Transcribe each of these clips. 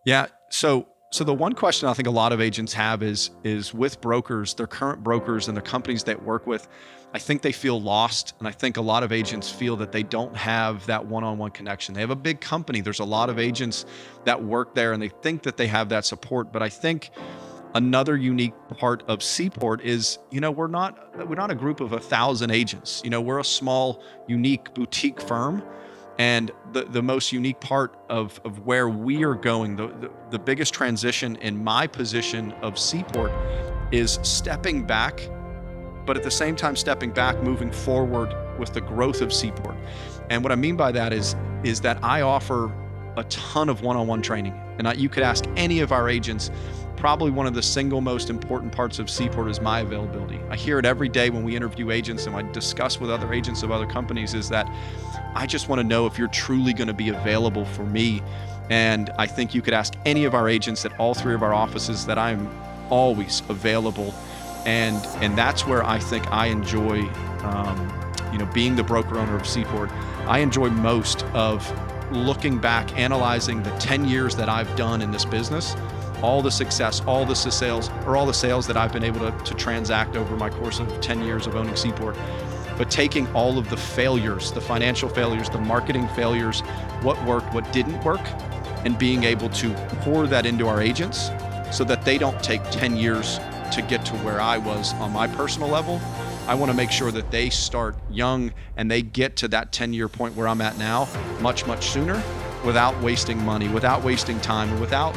Yeah. So the one question I think a lot of agents have is with brokers, their current brokers and the companies they work with. I think they feel lost, and I think a lot of agents feel that they don't have that one-on-one connection. They have a big company. There's a lot of agents that work there, and they think that they have that support. But I think another unique part of Seaport is, we're not a group of 1,000 agents. We're a small, unique boutique firm. And the most unique part of where we are going, the biggest transition in my position of Seaport is stepping back, but at the same time stepping back, moving forward with the growth of Seaport. And what I mean by that is that I offer a ton of one-on-one training. And you could ask any of our agents, probably one of the single most important parts of Seaport is my availability. I hear it every day when we interview agents and I discuss with other agents of other companies, is that I just want to know if you're truly going to be available for me. And I think you could ask any of our agents at all three of our offices that I'm always available. And that's where I think I enjoy, being the broker owner of Seaport. I enjoy most of looking back, analyzing the 10 years that I've done in this business, all the success, all the sales that I've been able to transact over my course of 10 years of owning Seaport. But taking all of the failures, the financial failures, the marketing failures, what worked, what didn't work, and being able to pour that into our agents so that they don't take 10 years to get to where I was on my personal level. I want to make sure that they start young and they get to that 10-year point where I'm at now much, much sooner, without wasting money, without wasting time, and without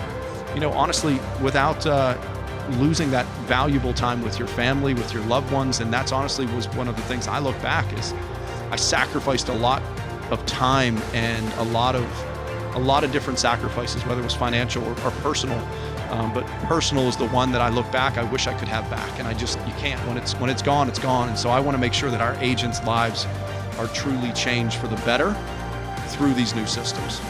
losing that valuable time with your family, with your loved ones. And that's honestly was one of the things I look back is I sacrificed a lot of time and a lot of different sacrifices, whether it was financial or personal. But personal is the one that I look back, I wish I could have back. And you can't. When it's gone, it's gone. And so I want to make sure that our agents' lives are truly changed for the better through these new systems.